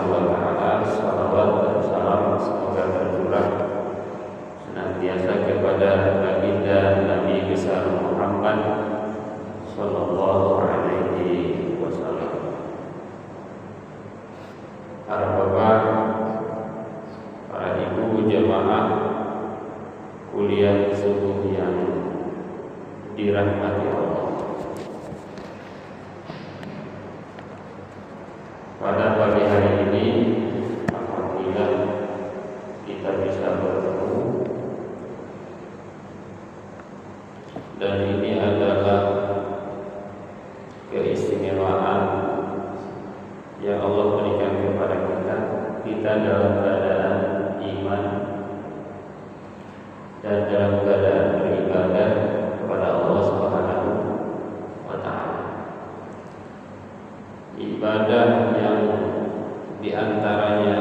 Subhanahu wa taala, salawat dan salam semoga tercurah senantiasa kepada baginda Nabi besar Muhammad sallallahu alaihi wasallam. Para bapak, para ibu jamaah kuliah subuh yang dirahmati Allah. Pada pagi hari ini, alhamdulillah kita bisa bertemu, dan ini adalah keistimewaan yang Allah berikan kepada kita. Kita dalam keadaan iman dan dalam keadaan beribadah kepada Allah Subhanahu wa taala. Ibadah yang diantaranya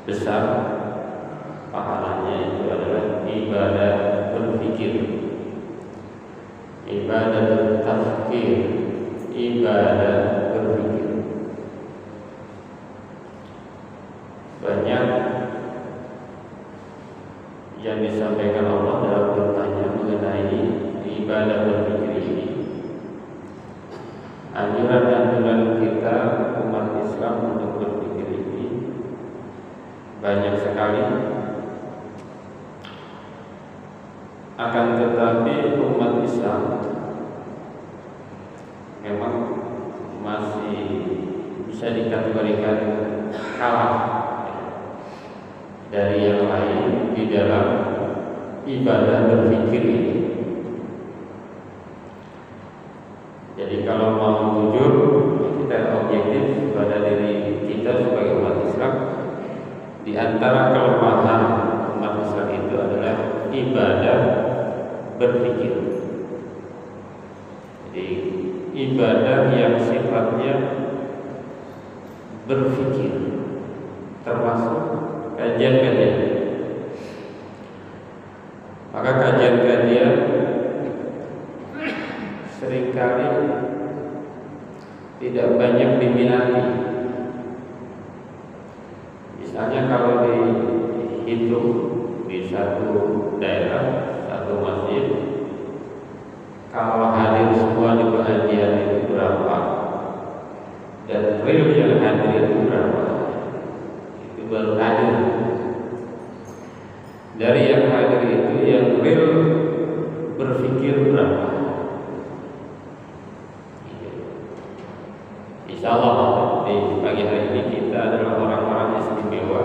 besar pahalanya itu adalah ibadah berpikir, ibadah tafkir, ibadah berpikir. Banyak yang disampaikan Allah dalam bertanya mengenai ibadah berpikir ini. Anjuran-anjuran kita umat Islam untuk berpikir ini banyak sekali. Akan tetapi umat Islam memang masih bisa dikategorikan kalah dari yang lain di dalam ibadah berpikir ini. Jadi kalau mau jujur, kita objektif pada diri kita sebagai umat Islam, di antara kelemahan umat Islam itu adalah ibadah berpikir. Jadi ibadah yang sifatnya berpikir, termasuk kajian-kajian. Maka kajian-kajian seringkali tidak banyak diminati. Misalnya kalau dihitung di satu daerah, satu masjid, kalau hadir semua di pengajian itu berapa, dan real yang hadir itu berapa, itu baru hadir. Dari yang hadir itu yang real berpikir berapa. Insya Allah di pagi hari ini kita adalah orang-orang istimewa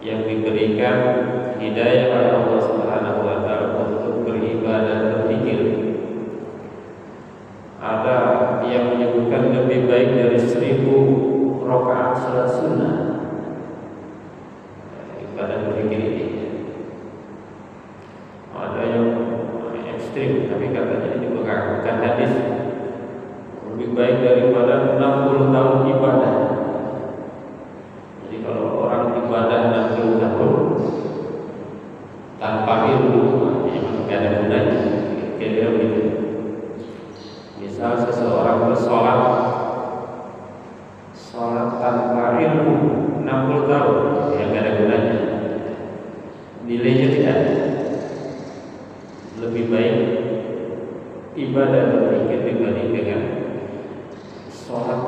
yang diberikan hidayah oleh Allah Subhanahu wa taala untuk beribadah berpikir. Ada yang menyebutkan lebih baik dari 1000 rakaat salat sunnah ibadah berpikir ini. Ada yang ekstrim, tapi katanya ini bukan hadis, lebih baik daripada 60 tahun ibadah. Jadi kalau orang ibadah 60 tahun tanpa ilmu, memang tidak ada gunanya. Kira-kira begitu. Misal seseorang bersolat, solat tanpa ilmu 60 tahun, yang tidak ada gunanya. Nilainya tidak ada. Lebih baik ibadah berpikir dibanding dengan sholat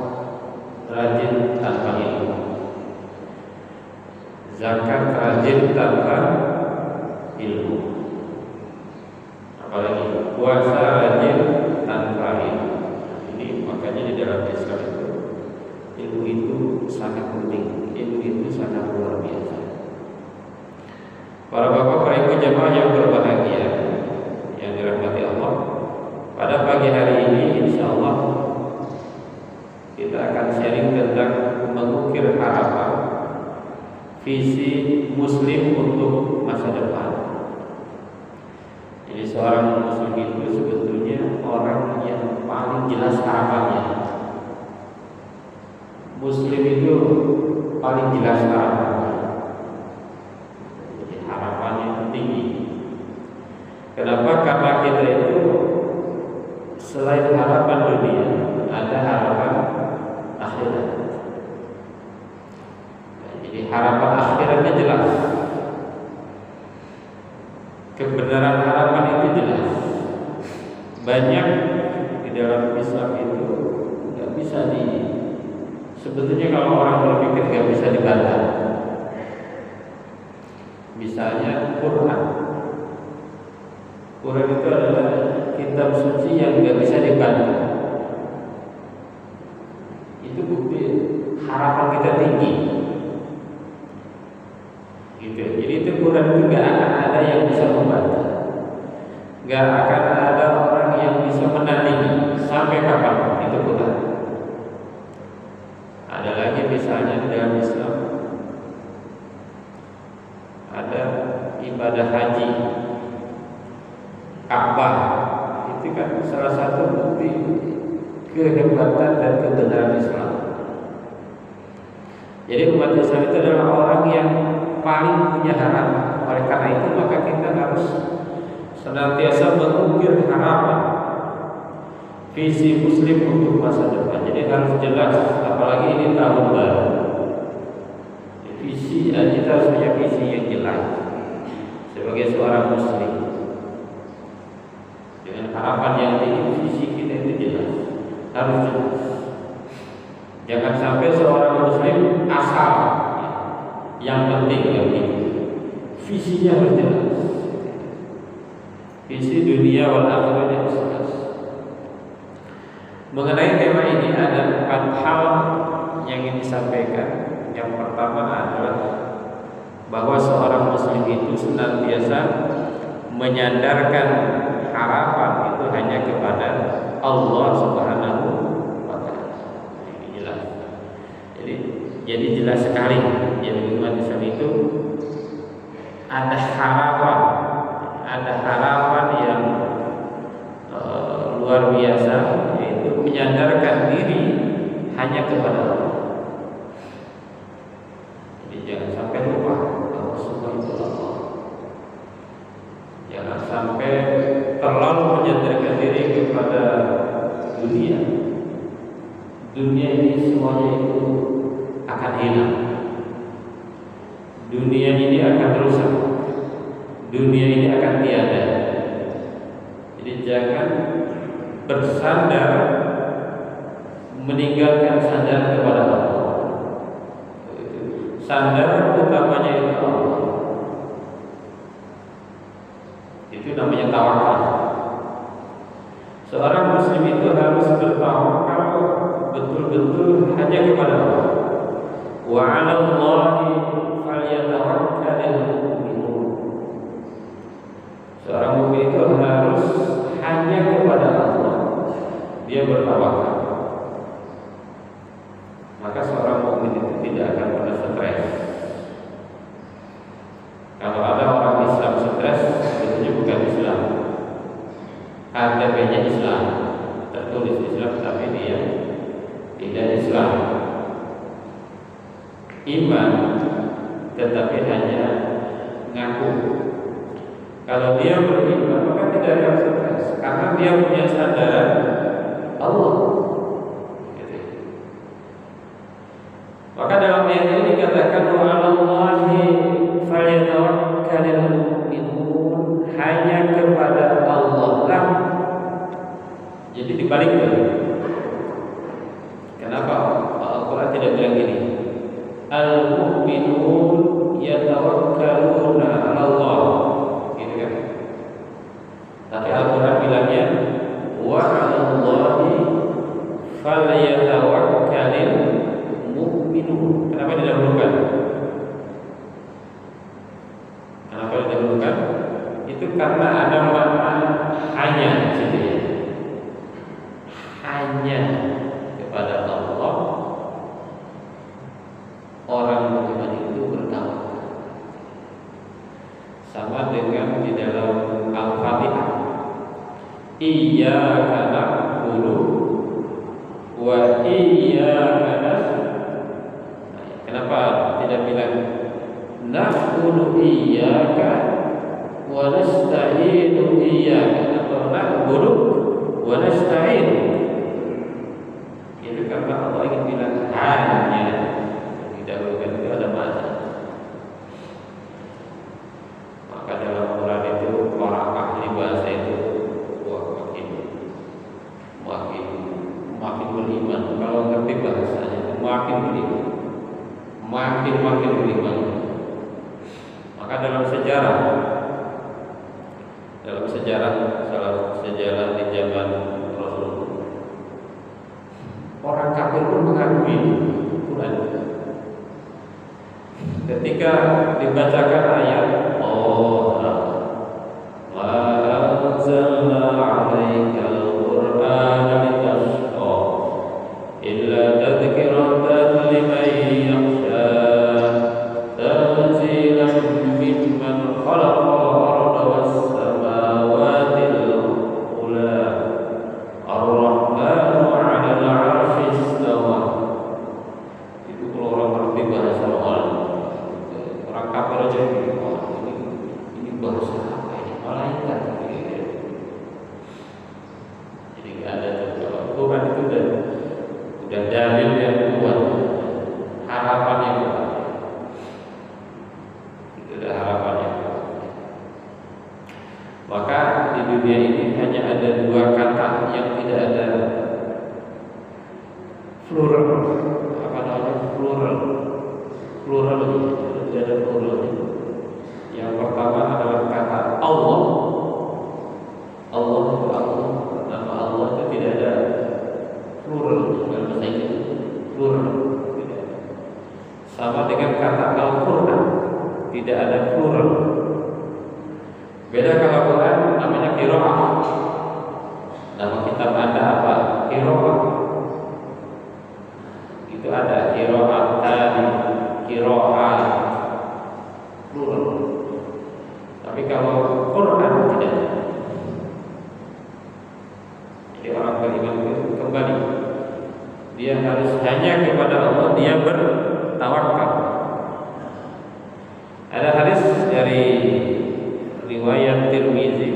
rajin tanpa ilmu, zakat rajin tanpa ilmu, apalagi puasa rajin tanpa ilmu. Ini makanya di dalam Islam itu ilmu itu sangat penting, ilmu itu sangat luar biasa. Para bapak, para ibu jamaah yang berbahagia, yang dirahmati Allah, pada pagi hari ini insya Allah kita akan sharing tentang mengukir harapan visi muslim untuk masa depan. Jadi seorang muslim itu sebetulnya orang yang paling jelas harapannya. Muslim itu paling jelas harapannya. Jadi harapannya tinggi. Kenapa? Karena kita itu selain harapan dunia ada harapan akhirat. banyak di dalam Islam itu nggak bisa sebetulnya kalau orang berpikir nggak bisa dibantah. Misalnya Quran itu adalah kitab suci yang nggak bisa dibantah. Itu bukti harapan kita tinggi. Gitu. Jadi itu Quran itu nggak akan ada yang bisa membantah. Gak akan ada orang yang bisa menandingi sampai kapan itu Quran. Ada lagi misalnya di dalam Islam ada ibadah haji, Ka'bah, itu kan salah satu bukti kehebatan dan kebenaran Islam. Jadi umat Islam itu adalah orang yang paling punya harapan. Oleh karena itu maka kita harus senantiasa mengukir harapan visi Muslim untuk masa depan. Jadi harus jelas, apalagi ini tahun baru. Visi kita harus punya visi yang jelas sebagai seorang Muslim. Dengan harapan yang tinggi, visi kita itu jelas, harus jelas. Jangan sampai seorang Muslim asal, yang penting visinya harus jelas. Visi dunia wal akhirah yang jelas. Mengenai tema ini ada 4 hal yang ingin disampaikan. Yang pertama adalah bahwa seorang Muslim itu senantiasa menyandarkan harapan itu hanya kepada Allah Subhanahu wa Ta'ala. Ini jelas. Jadi jelas sekali. Jadi umat Islam itu ada harapan yang luar biasa, yaitu menyandarkan diri hanya kepada Allah. Jadi jangan sampai lupa bahwa semua itu Allah. Jangan sampai terlalu menyandarkan diri kepada dunia. Dunia ini semuanya itu akan hilang. Dunia ini akan rusak. Dunia ini akan tiada. Jadi jangan bersandar, meninggalkan sandar kepada Allah. Sandar utamanya itu Allah. Itu namanya tawakal. Seorang Muslim itu harus bertawakal betul-betul hanya kepada Allah. Wa 'ala Allahi falyatawakkalul mu'minun. Seorang mukmin itu harus hanya kepada Allah dia bertawakal. Maka seorang mukmin itu tidak akan pernah stres. Kalau ada orang Islam stres, itu bukan Islam. KTP-nya Islam, tertulis Islam tapi dia tidak Islam. Iman tetapi hanya ngaku. Kalau dia beriman maka tidak akan stres, karena dia punya sandaran Allah. Maka dalam ayat ini dikatakan wa 'alallahi falyatawakkalul mu'minun, hanya kepada Allah lah. Jadi dibalikkan. Kenapa Al-Quran tidak bilang gini? Al-mu'minun yatawakkaluna 'ala Allah. Gitu kan? Tapi Al-Quran bilangnya wa 'alallahi falyatawakkalul mu'minun. Kenapa didahulukan? Kenapa didahulukan? Itu karena ada makna hanya di situ ya. Hanya kepada Allah orang beriman itu bertawakal. Sama dengan di dalam Al-Fatihah. Iyyaka na'budu wa iyyaka nasta'in. Kenapa tidak bilang na'budu iyyaka wa nasta'inu iyyaka, atau na'budu wa nasta'in? Itu karena Allah ingin bilang hanya. Didahulukan itu ada makna. Maka dalam Quran itu para ahli bahasa itu makin mengerti bahasanya makin beriman, makin beriman. Maka dalam sejarah di zaman Rasul, orang kafir pun mengakui Quran. Ketika dibacakan ayat وَأَنزَلْنَا عَلَيْكَ الْقُرْآنَ لِتَشْقَى إِلَّا تَذْكِرَةً لِمَن يَخْشَى تَنزِيلًا مِّمَّنْ خَلَقَ الْأَرْضَ وَالسَّمَاوَاتِ الْعُلَى الرَّحْمَنُ عَلَى الْعَرْشِ اسْتَوَى. Itu kalau orang ngerti bahasa orang kafir aja ini bahasa apa ini? Malaikat. Jadi nggak ada kalau Quran itu udah dalil yang kuat, harapan yang kuat. Itu ada harapan yang kuat. Maka di dunia ini hanya ada dua kata yang tidak ada plural. Apa namanya plural? Plural itu tidak ada plural. Yang pertama adalah kata Allah. Allah itu Allah. Nama Allah itu tidak ada plural dalam bahasa Inggris. Plural tidak ada. Sama dengan kata Al-Quran, tidak ada plural. Beda kalau Quran namanya qiraah. Nama kitab Anda apa? Qiraah. Itu ada qiraat tadi, qiraat plural. Tapi kalau Quran tidak. Jadi orang beriman itu kembali, dia harus hanya kepada Allah, dia bertawakal. Ada hadis dari riwayat Tirmizi,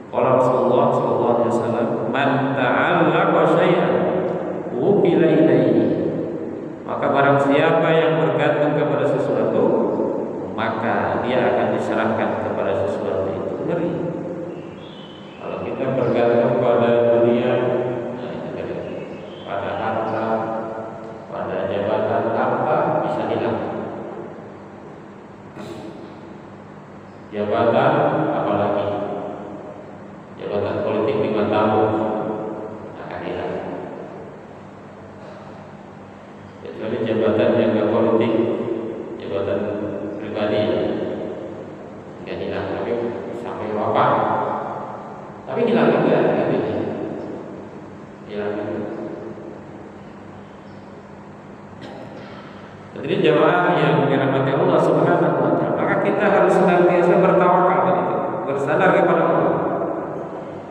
qala Rasulullah sallallahu alaihi wasallam, "Man ta'allaqa syai'an wukila ilaihi." Maka barang siapa yang bergantung kepada sesuatu, maka dia akan diserahkan kepada sesuatu itu. Ngeri. Kalau kita bergantung pada dunia, nah itu tadi, pada harta, pada jabatan, harta bisa hilang. Jabatan apalagi jabatan politik 5 tahun akan hilang. Kecuali jabatan yang enggak politik, jabatan pribadi nggak hilang, tapi sampai wafat, tapi hilang juga, gitu. Hilang juga. Jadi jemaah yang dirahmati Allah Subhanahu wa Ta'ala, maka kita harus senantiasa bertawakal, gitu, bersandar kepada Allah.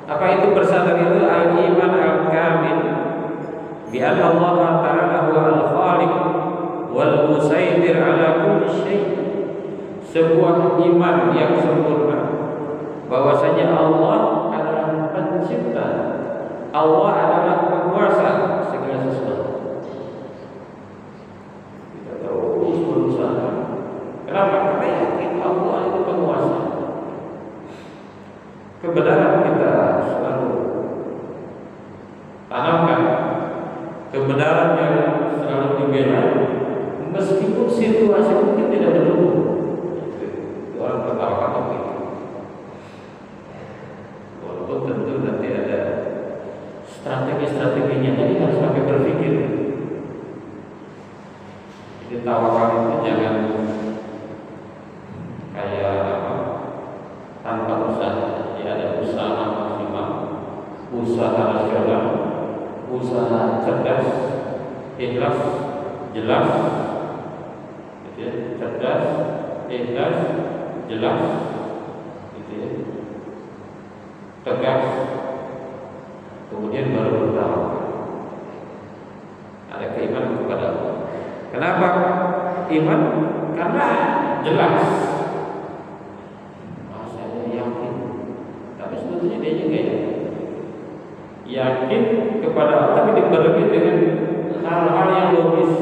Apa itu bersandar itu? Al-iman al-kamil bi anna Allah Ta'ala huwa al-khaliq wal musaytir ala kulli syai'. Sebuah iman yang sempurna bahwasanya Allah adalah pencipta, Allah adalah penguasa segala sesuatu. Kita terus berusaha. Kenapa? Karena yakin Allah itu penguasa. Kebenaran kita selalu tanamkan, kebenaran yang selalu dibela, meskipun situasi mungkin tidak mendukung. Orang bertawakal begitu. Walaupun tentu nanti ada strategi-strateginya, jadi harus sampai berpikir. Jadi tawakal itu jangan kayak apa, tanpa usaha. Jadi ada usaha maksimal, usaha rasional, usaha cerdas, ikhlas, jelas, jadi cerdas, ikhlas, jelas, gitu ya, tegas, kemudian baru bertawakal. Ada keimanan kepada Allah. Kenapa iman? Karena jelas. Saya yakin, tapi sebetulnya dia juga yakin kepada Allah, tapi dibarengi dengan hal-hal yang logis,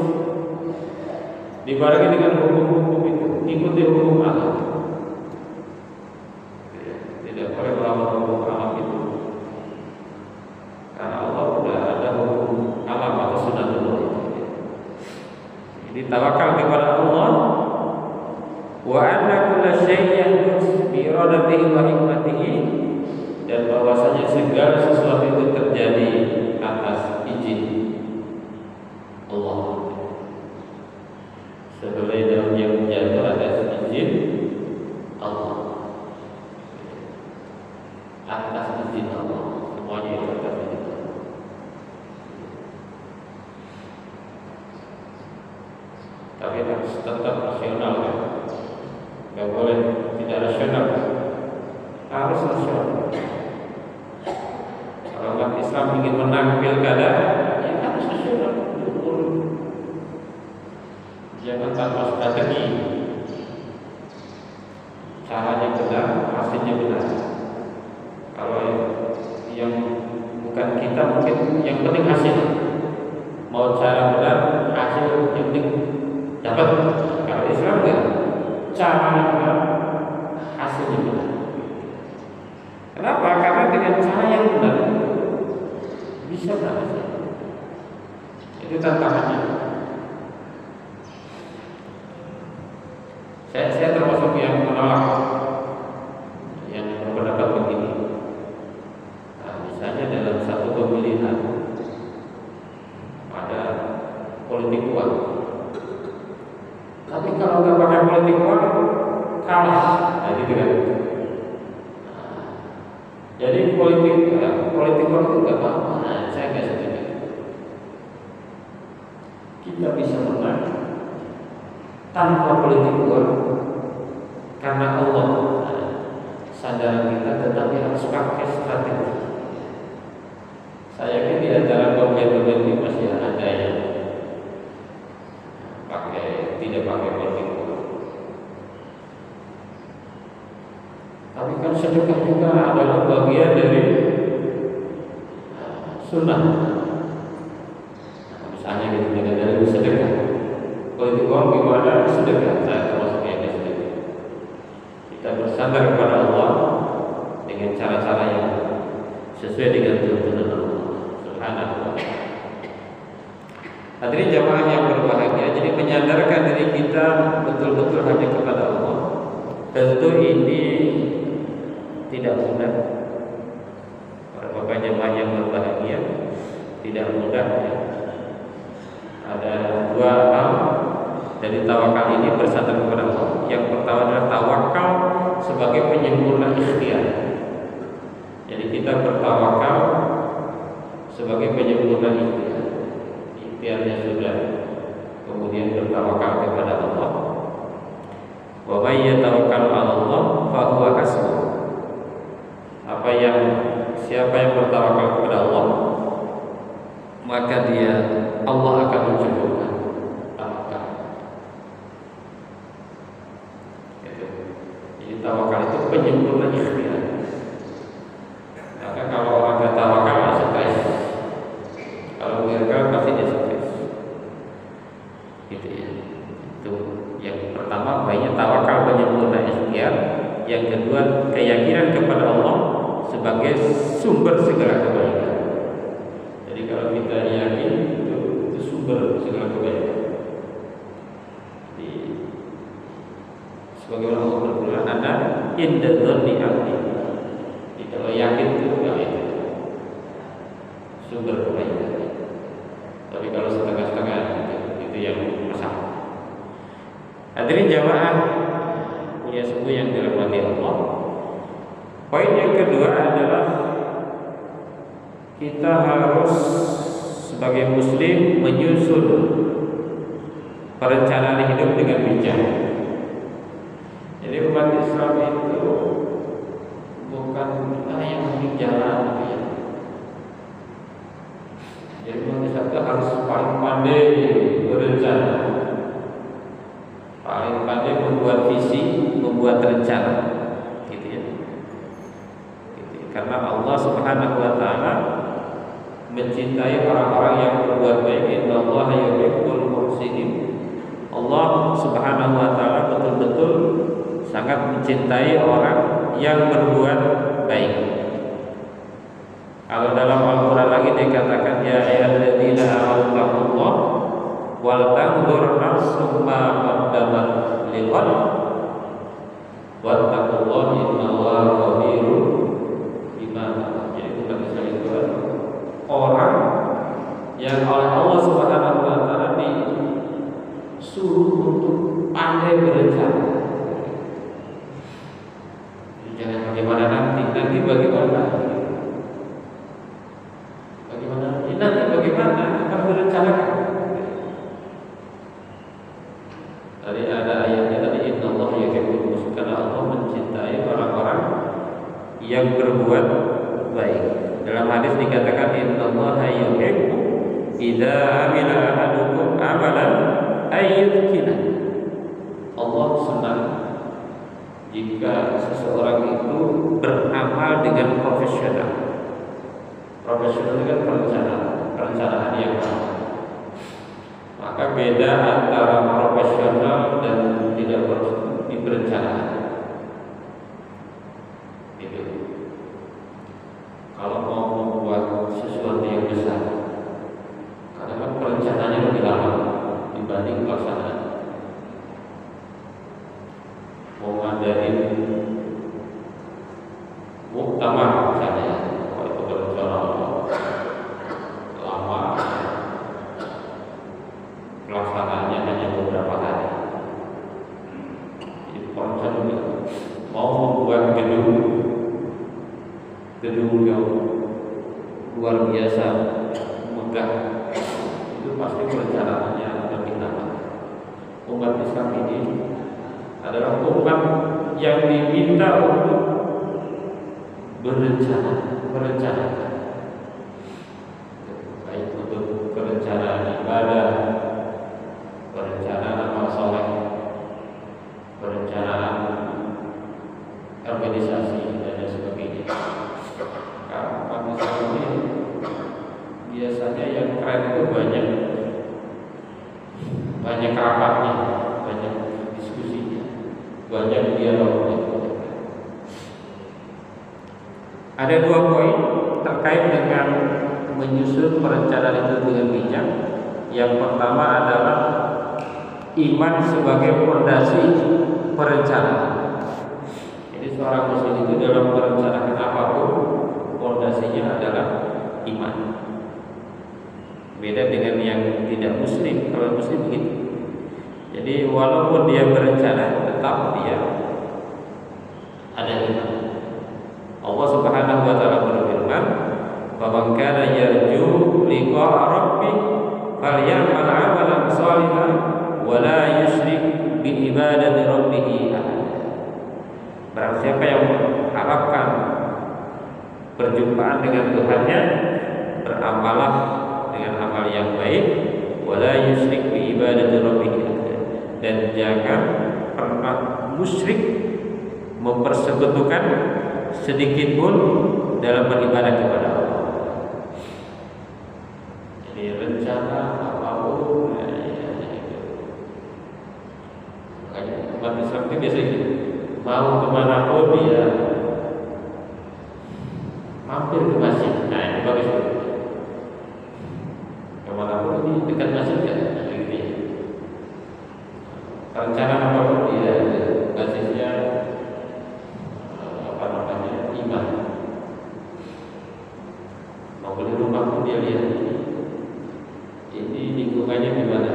dibarengi dengan hukum-hukum itu, ikuti hukum Allah. Tidak boleh melawan hukum alam itu, karena Allah sudah ada hukum alam atau sudah tawakal kepada Allah, wa anna kulla syai'in yahdus bi iradatihi wa hikmatihi, dan bahwasanya segala sesuatu itu terjadi atas izin Allah. Sehelai daun yang jatuh atas izin Allah, atas izin Allah, semuanya itu atas izin Allah. Tapi harus tetap rasional kan? Gak boleh tidak rasional, harus rasional. Kalau umat Islam ingin menang pilkada, ya harus rasional. Jangan tanpa strategi. Caranya benar, hasilnya benar. Kalau yang bukan kita, mungkin yang penting hasil. Mau cara benar, hasil yang penting dapat. Kalau Islam enggak, caranya benar, hasilnya benar. Kenapa? Karena dengan cara yang benar bisa berhasil. Itu tantangannya. Saya termasuk yang menolak, yang berpendapat begini. Nah, misalnya dalam satu pemilihan ada politik uang, tapi kalau nggak pakai politik uang kalah, nah gitu kan. Nah, jadi politik uang itu nggak apa-apa. Nah, saya nggak setuju. Kita bisa menang tanpa politik uang, karena Allah sandaran kita, tetapi harus pakai strategi. Saya yakin di antara pemimpin ini masih ada yang tidak pakai politik uang. Tapi kan sedekah juga adalah bagian dari sunnah. Misalnya gitu, dengan dari sedekah. Politik uang gimana? Sedekah. Saya termasuk yang sedekah. Kita bersandar kepada Allah dengan cara-cara yang sesuai dengan tuntunan Allah Subhanahu wa ta'ala. Hadirin jamaah yang berbahagia, jadi menyadarkan diri kita betul-betul hanya kepada Allah. Tentu ini tidak mudah. Para bapak jamaah yang berbahagia, tidak mudah ya. Ada dua hal dari tawakal ini bersandar kepada Allah. Yang pertama adalah tawakal sebagai penyempurna ikhtiar. Jadi kita bertawakal sebagai penyempurna ikhtiar. Ikhtiarnya sudah, kemudian bertawakal kepada Allah. Wa may yatawakkal 'ala Allah fa huwa hasbuh. Siapa yang bertawakal kepada Allah, maka Allah akan mencukupkan. Tawakal. Jadi tawakal itu penyempurna ikhtiar. Maka kalau orang bertawakal stres, kalau gagal pasti dia stres. Gitu ya. Itu yang pertama, banyak tawakal penyempurna ikhtiar. Yang kedua, keyakinan kepada Allah sebagai sumber segala kebaikan. Jadi kalau kita yakin itu sumber segala kebaikan. Jadi sebagai Allah berfirman, "Ana inda dzanni 'abdi." Jadi kalau yakin itu sumber kebaikan. Tapi kalau setengah-setengah itu yang masalah. Hadirin jamaah punya sepuh yang dirahmati Allah. Poin yang kedua adalah kita harus sebagai muslim menyusun perencanaan hidup dengan bijak. Jadi umat Islam itu bukan yang penting jalan ya. Jadi umat Islam itu harus paling pandai berencana, paling pandai membuat visi, membuat rencana, gitu ya. Karena Allah Subhanahu wa ta'ala mencintai orang-orang yang berbuat baik. Innallaha yuhibbul muhsinin. Allah Subhanahu wa ta'ala betul-betul sangat mencintai orang yang berbuat baik. Kalau dalam Al-Qur'an lagi dikatakan, ya ayyuhalladzina amanu wal tanzur nafsum suruh untuk pandai berencana. Jangan bagaimana nanti bagaimana? Bagaimana nanti bagaimana? Harus berencanakan. Tadi ada ayatnya tadi innallaha yuhibbul muhsinin, karena Allah mencintai orang-orang yang berbuat baik. Dalam hadis dikatakan innallaha yuhibbu idza amila ahadukum amalan ayyutkina. Allah senang jika seseorang itu beramal dengan profesional. Profesional itu kan perencanaan yang baik. Maka beda antara profesional dan tidak diperencanaan. Gitu. Kalau mau membuat sesuatu yang besar, karena kan perencanaannya lebih lama dibanding pelaksanaan. Mau ngadain muktamar misalnya, kalau itu berencana lama, pelaksanaannya hanya beberapa hari. Jadi perencana mau membuat gedung yang luar biasa megah, itu pasti perencanaannya lebih lama. Umat Islam ini adalah umat yang diminta untuk merencanakan, baik untuk perencanaan ibadah, perencanaan amal soleh, perencanaan organisasi dan sebagainya. Karena Islam ini biasanya yang keren itu banyak rapatnya, banyak diskusinya, banyak dialognya. Ada dua poin terkait dengan menyusun perencanaan itu dengan bijak. Yang pertama adalah iman sebagai fondasi perencanaan. Jadi seorang muslim itu dalam merencanakan apapun, fondasinya adalah iman. Beda dengan yang tidak muslim. Kalau muslim begitu. Jadi walaupun dia berencana, tetap dia ada iman. Allah Subhanahu wa taala berfirman, "Faman kana yarju liqa'a rabbih falyamal 'amalan shalihan wa la yusyrik bi ibadati rabbih ahada." Barang siapa yang mengharapkan perjumpaan dengan Tuhannya, beramalah dengan amal yang baik, wa la yusyrik bi ibadati rabbih ahada, dan jangan pernah musyrik, mempersekutukan sedikit pun dalam beribadah kepada Allah. Jadi rencana apapun, makanya umat Islam itu biasanya mau kemana pun dia mampir ke masjid. Nah ini bagus. Kemana pun di dekat masjid kan, gitu ya. Rencana apapun dia basisnya iman. Mau beli rumah pun dia lihat ini lingkungannya gimana,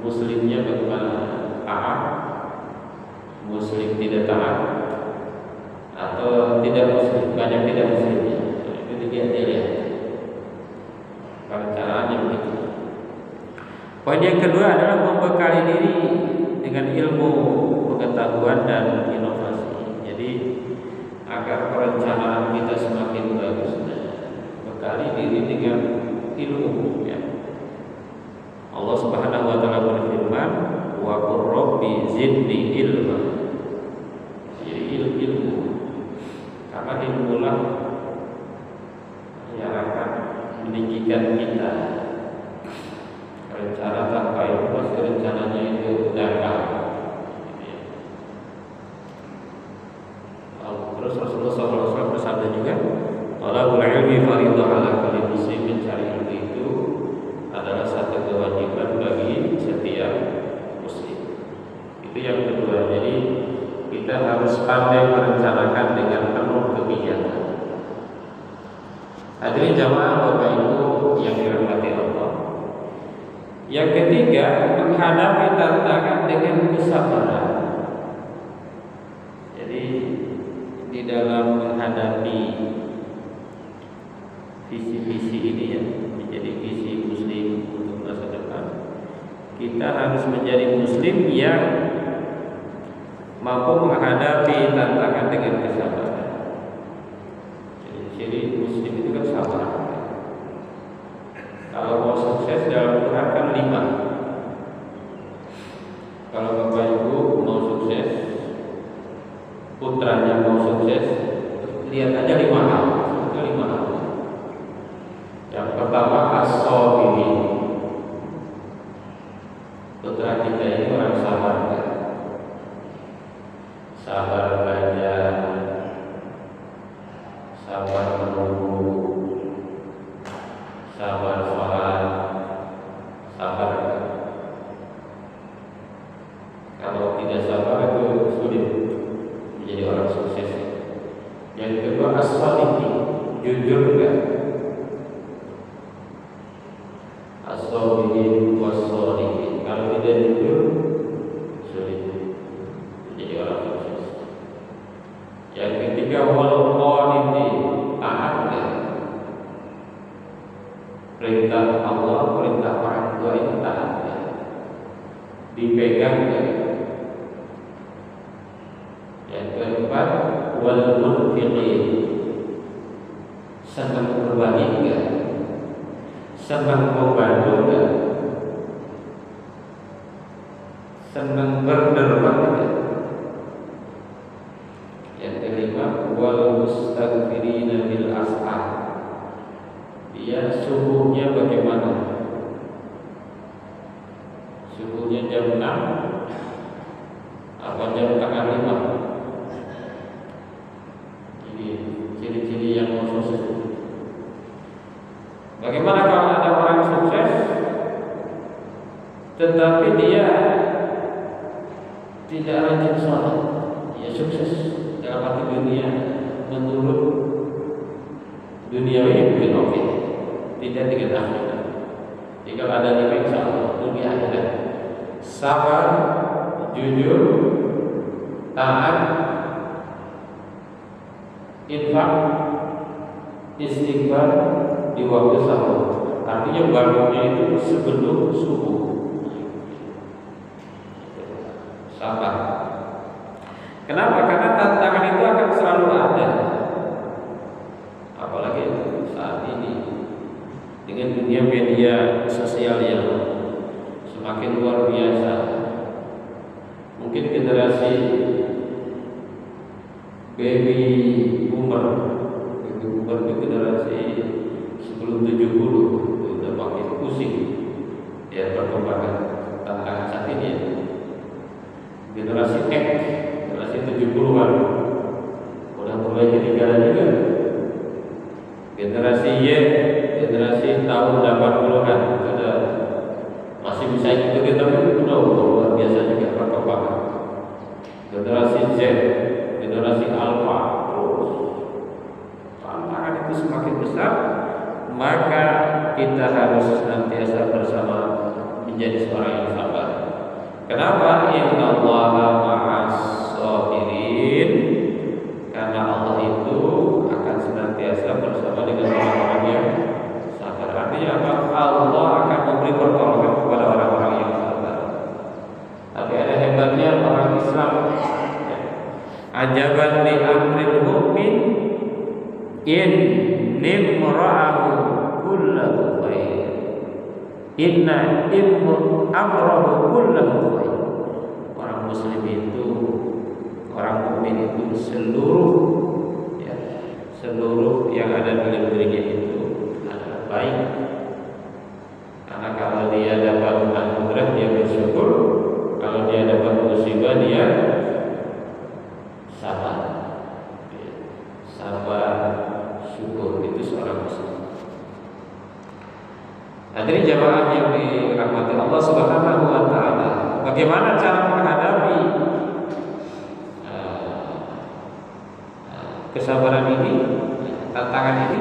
muslimnya bagaimana, taat, muslim tidak taat, atau tidak muslim, banyak tidak muslimnya. Itu dia lihat perencanaannya begitu. Poin yang kedua adalah membekali diri dengan ilmu, pengetahuan dan inovasi. Jadi agar perencanaan kita semakin bagus, bekali diri dengan ilmu. Ya. Allah Subhanahu wa taala berfirman, "Wa qur rabbi zidni ilma." Jadi ilmu. Karena ilmulah yang akan meninggikan kita. Rencana tanpa ilmu pasti rencananya itu gagal. Terus Rasulullah SAW bersabda juga, "Talabul ilmi fardhu 'ala kulli muslim." Mencari ilmu itu adalah satu kewajiban bagi setiap muslim. Itu yang kedua. Jadi kita harus pandai merencanakan dengan penuh kebijakan. Hadirin jamaah Bapak Ibu yang dirahmati Allah, Yang ketiga, menghadapi tantangan dengan kesabaran. Jadi di dalam menghadapi visi-visi ini ya, menjadi visi muslim untuk masa depan, kita harus menjadi muslim yang mampu menghadapi tantangan dengan kesabaran. Jadi muslim itu kan sabar. Kalau mau sukses dalam Quran kan 5. Kalau Bapak Ibu mau sukses, putranya mau sukses, lihat aja 5 hal. Itu 5 hal. Yang pertama, as-sabirin. Putra kita ini orang sabar kan? Sabar belajar, sabar menunggu, sabar sholat, sabar. Kalau tidak sabar itu sulit menjadi orang sukses. Yang kedua, as-shadiqin, jujur enggak? As-sabirin was-shadiqin. Kalau tidak jujur, sulit menjadi orang sukses. Yang ketiga, wal qanitin, taat enggak? Perintah Allah, perintah orang tua itu taat ya. Dipegang ya. Yang keempat, wal munfiqin, senang berbagi enggak? Senang membantu enggak? Senang berderma enggak? Yang kelima, wal mustaghfirina bil ashar, dia subuhnya bagaimana? Subuhnya jam 6 apa jam setengah 5? Ini ciri-ciri yang mau sukses. Bagaimana kalau ada orang sukses tetapi dia tidak rajin sholat? Dia sukses dalam arti dunia menurut duniawi mungkin oke, tidak dengan akhirat. Jika ada lima insya Allah dunia akhirat. Sabar, jujur, taat, infak, istighfar di waktu sahur. Artinya bangunnya itu sebelum subuh. Sabar. Kenapa? Karena tantangan itu akan selalu ada. Apalagi saat ini dengan dunia media sosial yang semakin luar biasa. Mungkin generasi baby boomer itu generasi sebelum 70 itu udah makin pusing ya perkembangan tantangan saat ini ya. Generasi X, generasi 70-an udah mulai ketinggalan juga. Generasi Y, generasi tahun 80-an sudah masih bisa ikut kita, tapi udah luar biasa juga perkembangan. Generasi Z, generasi Alpha, terus tantangan itu semakin besar, maka kita harus senantiasa bersama menjadi seorang yang sabar. Kenapa? Innallaha ma'as sabirin. Karena Allah itu akan senantiasa bersama dengan orang-orang yang sabar. Artinya apa? Allah akan memberi pertolongan kepada orang-orang yang sabar. Tapi ada hebatnya orang Islam. Ajaban li amril mu'min in nimra'ahu kullahu khair. Inna amrahu kullahu khair. Orang muslim itu, orang mukmin itu seluruh yang ada dalam dirinya itu adalah baik. Karena kalau dia dapat anugerah dia bersyukur, kalau dia dapat musibah dia sabar. Sabar, syukur, itu seorang muslim. Hadirin jamaah yang dirahmati Allah Subhanahu wa taala, bagaimana cara menghadapi kesabaran ini, tantangan ini?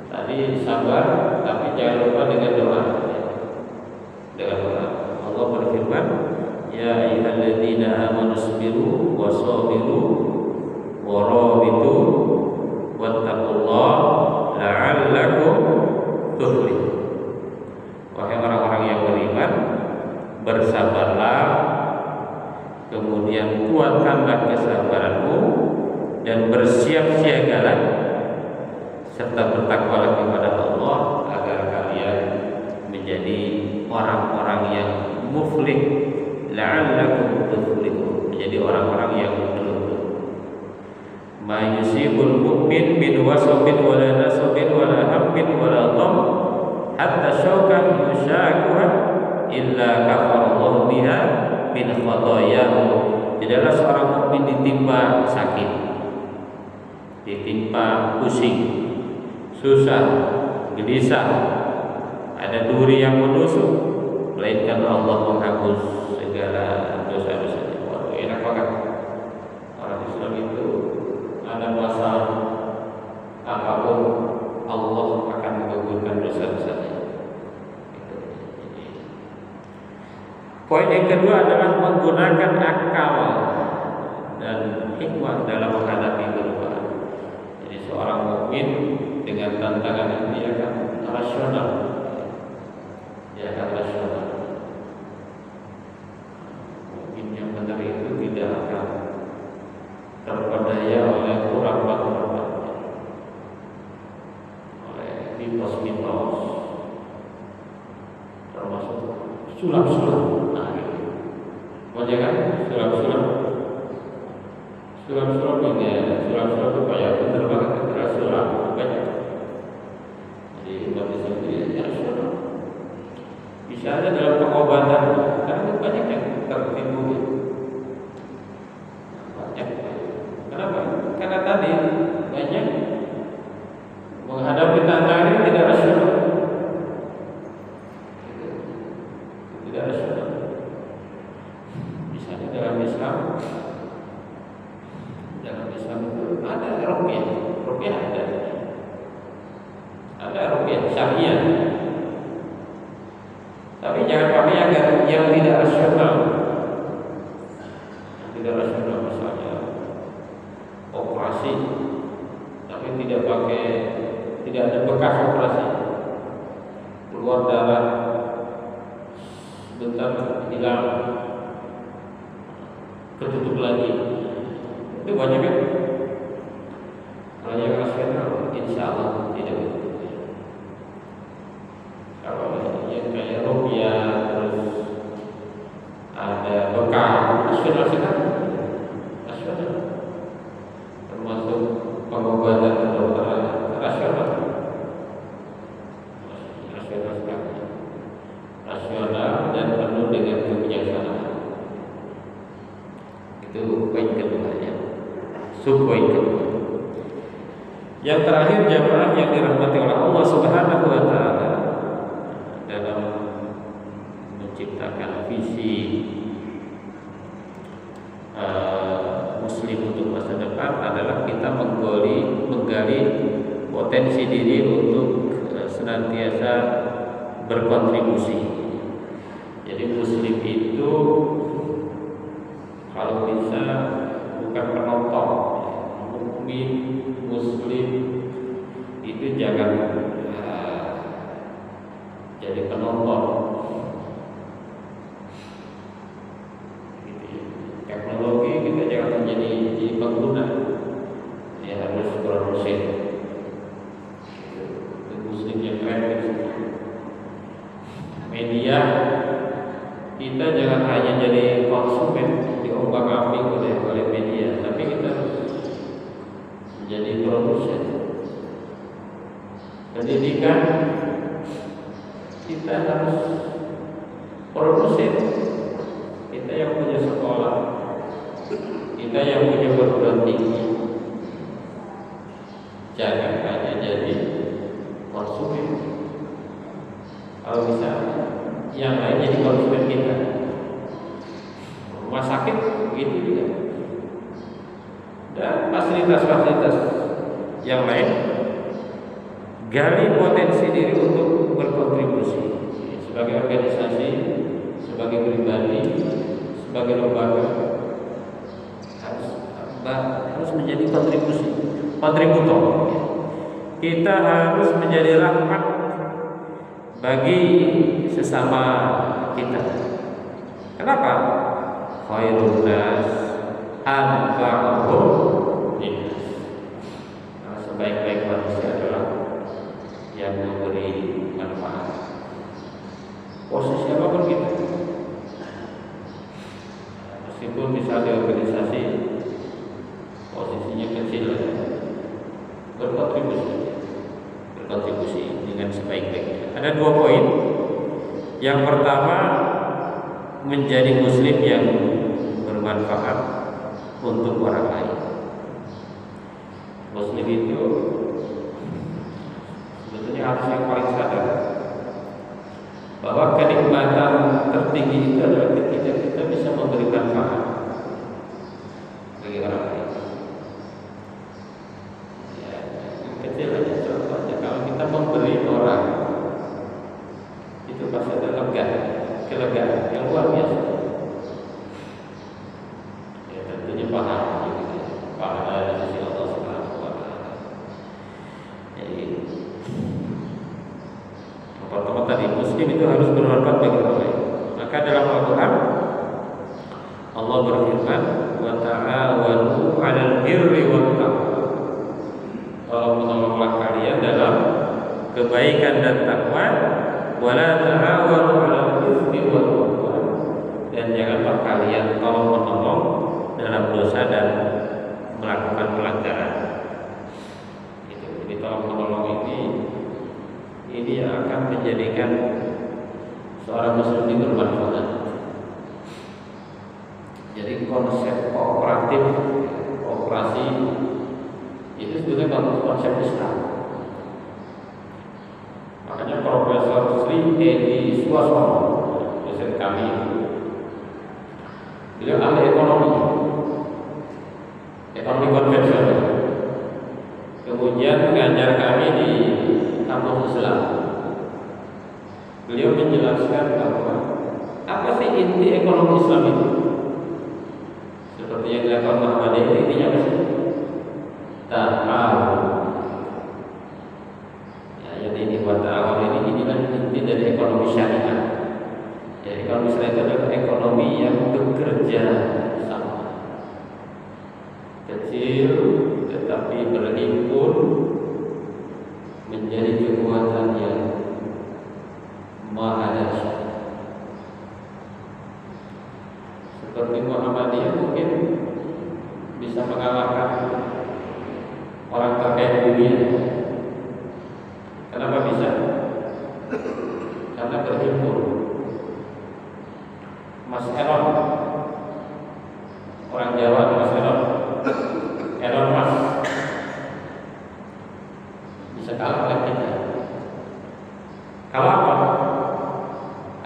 Tadi sabar, tapi jangan lupa dengan doa. ya ayyuhalladzina amanu sabiru wasabiru warabitu wattaqullaha la'allakum tuflihun. Wahai orang-orang yang beriman, bersabarlah, kemudian kuatkanlah kesabaranmu dan bersiap-siagalah serta bertakwalah kepada Allah agar kalian menjadi orang-orang yang muflih, la'allakum tuflihun, menjadi orang-orang yang beruntung. Ma yusibul mu'min min wasabin wala nasabin wala hammin wala dham hatta syaukan yushakuha illa kafarallahu biha min khatayahu. Tidaklah seorang mukmin ditimpa sakit, ditimpa pusing, susah, gelisah, ada duri yang menusuk, melainkan Allah menghapus segala dosa-dosanya. Waduh, enak banget. Orang Islam itu ada masalah apapun Allah akan menggugurkan dosa-dosanya. Poin yang kedua adalah menggunakan akal dan hikmah dalam menghadapi perubahan. Jadi seorang mukmin dengan tantangan ini akan rasional. Dia akan rasional. Mukmin yang benar itu tidak akan terpedaya oleh kurang-kurang, oleh mitos-mitos, termasuk sulap-sulap. Jangan sulap-sulap ini, sulap-sulap itu kayak bener banget, sulap banyak. Jadi umat Islam itu ya sulap. Bisa ada dalam pengobatan, karena banyak yang tertipu. Banyak. Kenapa? Karena tadi banyak menghadapi tantangan ini tidak rasional. Tidak rasional. Misalnya dalam Islam itu ada ruqyah ada ruqyah syariah, tapi jangan pakai yang tidak rasional. Tidak rasional, misalnya operasi, tapi tidak ada bekas operasi, keluar darah, sebentar hilang, ketutup lagi. Itu banyak kan? Kalau yang rasional, insya Allah tidak begitu. Kalau yang kayak ruqyah terus ada bekal, rasional sekali, rasional. Termasuk pengobatan kedokteran, rasional, rasional sekali, rasional dan penuh dengan kebijaksanaan. Itu poin keduanya. Subpoin kedua. Yang terakhir, jamaah yang dirahmati oleh Allah Subhanahu wa taala, dalam menciptakan visi muslim untuk masa depan adalah kita menggali potensi diri untuk senantiasa berkontribusi. Jadi muslim itu kalau bisa bukan penonton, mukmin muslim itu jangan jadi penonton. Gitu ya. Teknologi kita jangan menjadi pengguna, dia harus produksi. Itu muslim yang keren. Media kita jangan hanya jadi konsumen, diombang-ambing oleh media, tapi kita menjadi produsen. Pendidikan kita harus produsen. Kita yang punya sekolah, kita yang punya perguruan tinggi, jangan hanya jadi konsumen. Kalau bisa yang lain jadi konsumen kita. Rumah sakit begitu juga, dan fasilitas-fasilitas yang lain. Gali potensi diri untuk berkontribusi sebagai organisasi, sebagai pribadi, sebagai lembaga harus menjadi kontributor. Kita harus menjadi rahmat bagi sesama kita. Kenapa? Khairun nas anfa'uhum linnas. Karena sebaik-baik manusia adalah yang memberi manfaat. Posisi apapun kita, meskipun bisa di organisasi posisinya kecil, berkontribusi dengan sebaik-baiknya. Ada 2 poin. Yang pertama, menjadi muslim yang bermanfaat untuk orang lain. Muslim itu sebetulnya harus yang paling sadar bahwa kenikmatan tertinggi itu adalah ketika kita bisa memberikan manfaat bagi orang lain. Ya, kecil aja contohnya, kalau kita memberi orang itu pasti ada kelegaan yang luar biasa. Ya, tentunya pahala di sisi Allah Subhanahu wa taala. Jadi pertama tadi, muslim itu harus bermanfaat bagi orang lain. Maka dalam Al-Quran Allah berfirman, wa ta'awanu 'alal birri wat taqwa. Tolong menolonglah kalian dalam kebaikan dan takwa, wa la ta'awanu 'alal itsmi wal 'udwan. Dan janganlah kalian tolong menolong dalam dosa dan melakukan pelanggaran. Jadi tolong menolong ini yang akan menjadikan seorang muslim ini bermanfaat. Jadi konsep kooperasi itu sebetulnya konsep Islam. Makanya Profesor Sri Edi Suarsono, dosen kami, beliau ahli ekonomi konvensional. Kemudian mengajar kami di kampus Islam. Beliau menjelaskan bahwa apa sih inti ekonomi Islam itu? Seperti yang dilakukan Muhammadiyah, intinya apa sih? Ta'awun. Ya, jadi ini buat ta'awun inilah inti dari ekonomi syariah. Jadi ekonomi syariah itu adalah ekonomi yang bekerja sama, kecil tetapi berhimpun menjadi kekuatan yang maha dahsyat. Seperti Muhammadiyah mungkin bisa mengalahkan orang terkaya dunia. Kenapa bisa? Karena berhimpun. Mas Elon, orang Jawa, Mas Elon Mas bisa kalah oleh kita. Kalau apa?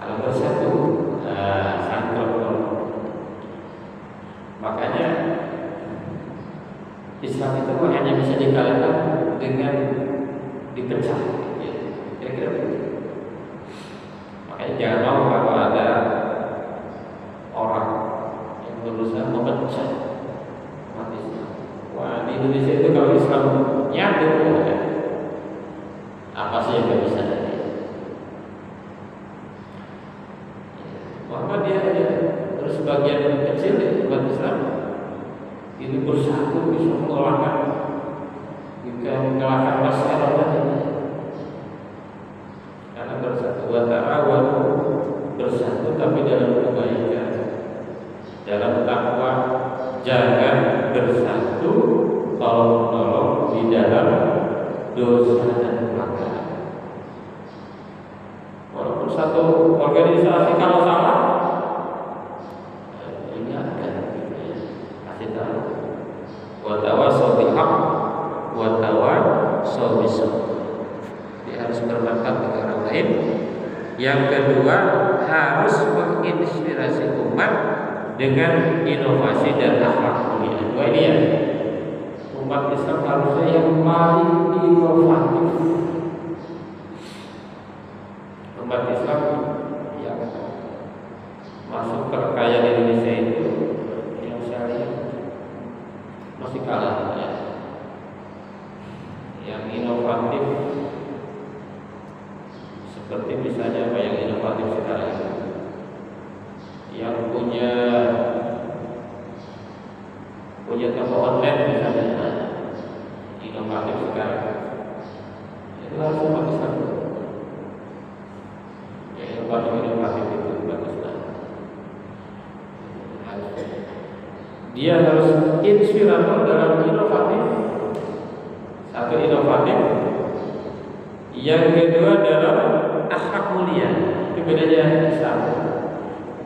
Kalau bersatu, santun. Makanya Islam itu hanya bisa dikalahkan dengan dipecah. Kira-kira begitu. Makanya jangan mau kalau ada orang yang berusaha memecah umat Islam. Wah, di Indonesia itu kalau Islam nyatu, apa sih yang gak bisa tadi? Maka dia ada terus sebagian kecil dari umat Islam ini bersatu bisa mengalahkan masyarakat tadi. Karena bersatu wa ta'awanu, bersatu tapi dalam kebaikan, dalam takwa. Jangan bersatu tolong menolong di dalam dosa dan pelanggaran. Walaupun satu organisasi kalau salah, ingatkan, kasih tahu. Wa tawassaw bil haqq wa tawassaw bis sabr. Dia harus bermanfaat bagi orang lain. Yang kedua, harus menginspirasi umat dengan inovasi dan akhlak mulia. Dua ini ya. Umat Islam harusnya yang paling inovatif. Umat Islam yang masuk terkaya di Indonesia itu yang saya lihat masih kalah ya. Yang inovatif seperti misalnya apa yang inovatif sekarang, yang punya toko online misalnya, inovatif sekarang itu harus umat Islam. Ya, inovatif itu baguslah. Dia harus inspirator dalam inovatif. Satu inovatif, yang kedua dalam akhlak mulia. Itu bedanya Islam.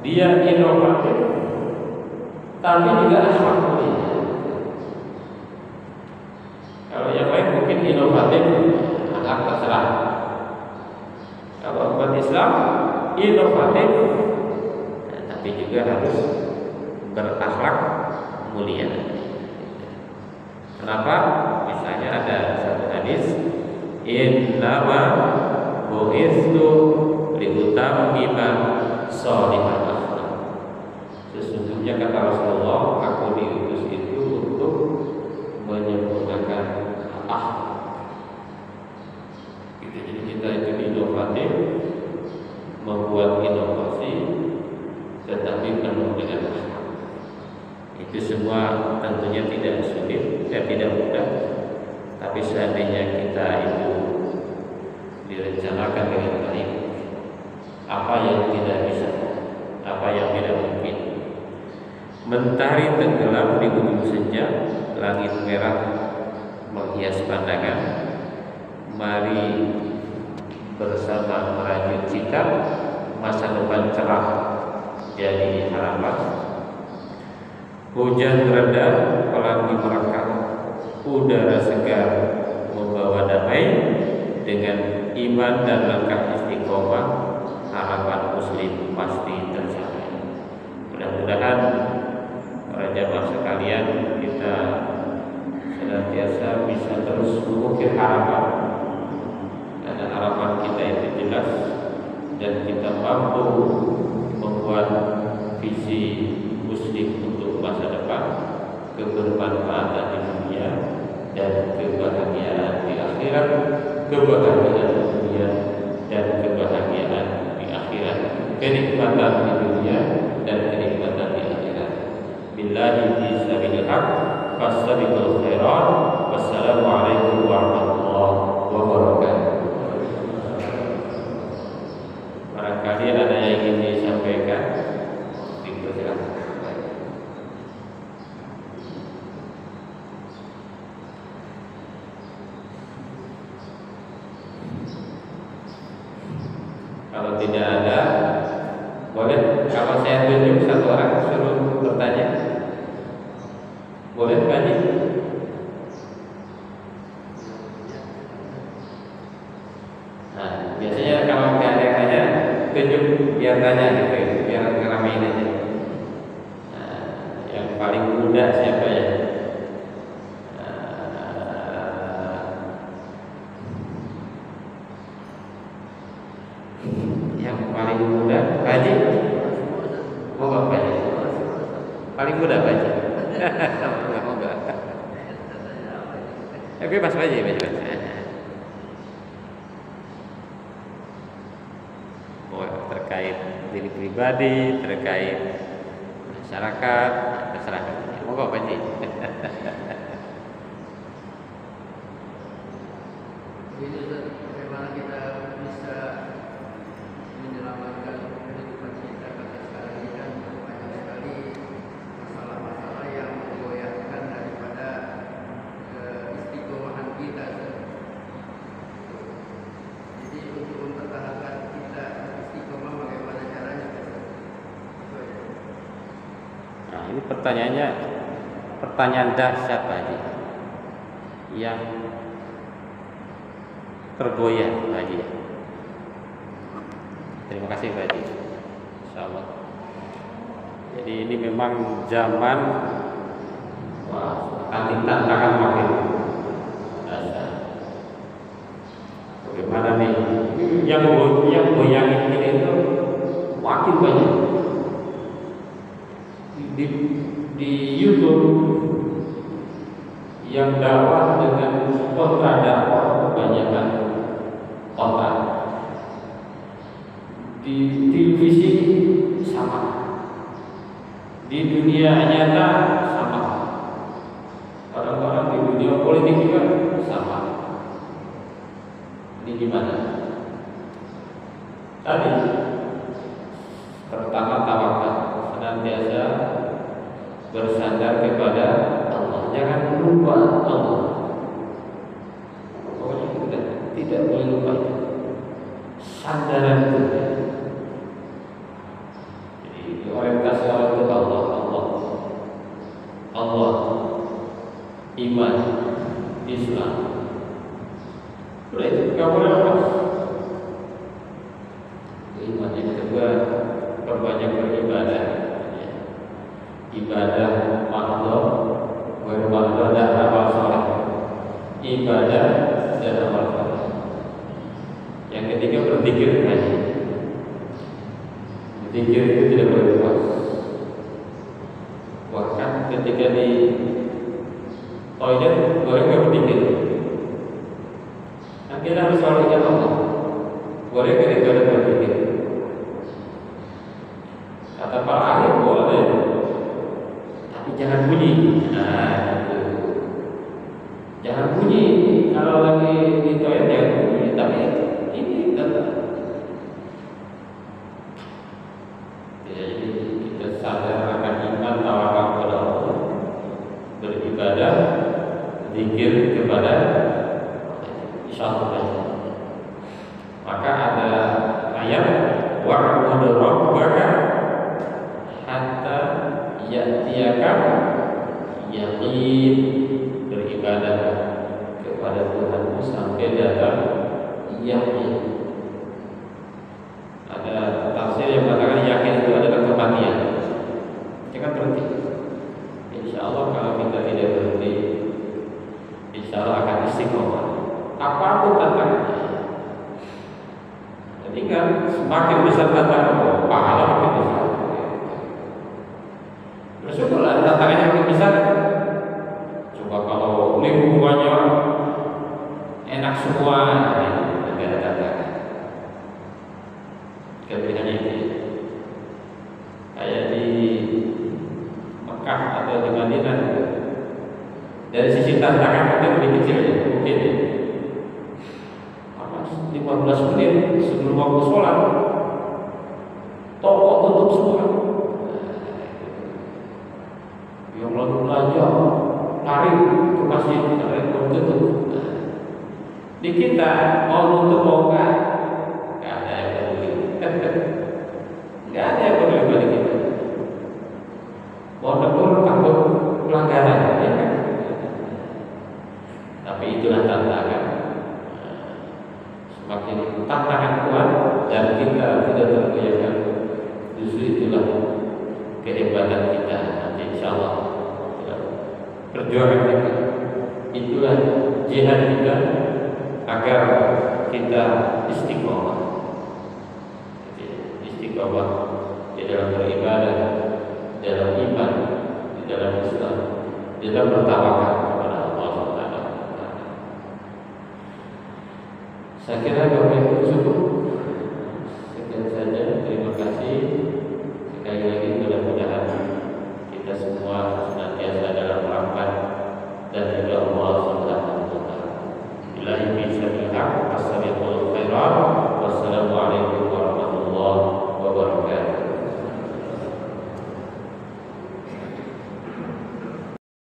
Dia inovatif, tapi juga akhlak mulia. Kalau yang lain mungkin inovatif, akhlak terserah. Kalau umat Islam inovatif, tapi juga harus berakhlak mulia. Kenapa? Misalnya ada satu hadis, innama bu'itsu liutammima shalihal akhlak. Sesungguhnya kata Rasulullah, aku diutus itu untuk menyempurnakan akhlak. Gitu. Jadi kita itu inovatif, membuat inovasi, tetapi penuh dengan akhlak. Itu semua tentunya tidak sulit, tidak mudah. Tapi seandainya kita itu direncanakan dengan baik, apa yang tidak bisa, apa yang tidak mungkin. Mentari tenggelam di ujung senja, langit merah menghias pandangan. Mari bersama merajut cita, masa depan cerah jadi harapan. Hujan reda, pelangi merekah, udara segar membawa damai. Dengan iman dan langkah istiqomah, harapan muslim pasti tercapai. Mudah-mudahan para jamaah sekalian, kita senantiasa bisa terus mengukir harapan, karena harapan kita itu jelas dan kita mampu membuat visi muslim untuk masa depan, kebermanfaatan di dunia dan kebahagiaan di akhirat, kebahagiaan di dunia dan kebahagiaan di akhirat, kenikmatan di dunia dan kenikmatan di akhirat. Billahi fi sabilil haq, fastabiqul khairat. Wassalamualaikum warahmatullahi wabarakatuh. Barangkali ada yang ingin disampaikan, dipersilakan. Kalau tidak ada, boleh. Kalau saya tunjuk satu orang suruh bertanya, boleh Pak Haji? Nah, biasanya kalau nggak ada yang tanya, tunjuk biar tanya gitu, biar ngeramein aja. Nah, yang paling muda siapa ya? Yang paling muda, Pak Haji? Oh, Pak Haji. Paling muda Pak Haji. Enggak. Bebas Pak Haji, bebas. Terkait diri pribadi, terkait masyarakat, terserah. Moga Pak Haji. Bagaimana kita bisa menyelamatkan kehidupan kita, karena sekarang ini kan banyak sekali masalah-masalah yang menggoyahkan daripada istiqomahan kita. Jadi untuk mempertahankan kita istiqomah, bagaimana caranya? Nah, ini pertanyaannya pertanyaan dahsyat Pak Haji, yang tergoyah Pak Haji. Terima kasih Pak Haji. Insyaallah. Jadi ini memang zaman tantangan makin dasar. Bagaimana nih yang goyangin kita itu makin banyak. di, di YouTube yang dakwah dengan kontra dakwah kebanyakan kontra. Di televisi sama, di dunia nyata sama, orang-orang di dunia politik juga sama. Ini gimana? Tadi pertama tawakal, senantiasa bersandar kepada Allah, jangan lupa Allah. Pokoknya tidak boleh lupa itu. Sandaran itu. Jadi orientasi orang itu Allah, Allah, iman, Islam. Boleh itu, nggak boleh lepas. Iman yang kedua, perbanyak beribadah. Ibadah makhluk, bermakhluk dan amal soleh. Ibadah dan amal soleh. Yang ketiga berzikir saja. Berzikir itu tidak boleh lepas. Bahkan ketika di toilet boleh nggak berzikir? Nah, kita harus selalu ingat Allah. Boleh nggak di toilet berzikir? Kata para ahli boleh, tapi jangan bunyi. Nah, itu. Jangan bunyi kalau lagi di toilet, jangan bunyi. Tapi ini tetap. Jadi kita sadar akan iman, tawakal kepada Allah, beribadah, zikir kepada insyaallah. Maka ada ayat wa'budu rabbaka hatta ya'tiyaka yaqin, beribadah kepada Tuhanmu sampai datang yakin. Ada tafsir yang mengatakan yakin itu adalah kematian. Jangan berhenti. Insya Allah kalau kita tidak berhenti, insya Allah akan istiqomah. Apapun tantangannya. Jadi kan semakin besar tantangan, pahala makin besar. Bersyukurlah tantangannya makin besar. Coba kalau lingkungannya enak semua, tidak ada tantangan. Kelebihannya itu kayak di Mekah atau di Madinah, dari sisi tantangan mungkin lebih kecil ya, mungkin ya. 15 menit sebelum waktu sholat toko tutup semua. Yang lalu belanja lari ke masjid, lari tutup. Di kita mau nutup mau enggak ada yang peduli. Nggak ada yang peduli bagi kita. Mau negur takut pelanggaran, ya kan? Tapi itulah tantangan. Semakin tantangan kuat dan kita tidak tergoyahkan, justru itulah kehebatan kita nanti insyaallah. Perjuangan kita, itulah jihad kita agar kita istiqomah. Istiqomah di dalam beribadah, dalam iman, di dalam Islam, di dalam bertawakal kepada Allah Subhanahu wa taala. Saya kira Bapak Ibu cukup. Sekian saja. Terima kasih. Sekali lagi mudah-mudahan kita semua senantiasa dalam rahmat dan ridha Allah Subhanahu wa taala. Billahi min syarri haq, as-sabiqul khairat.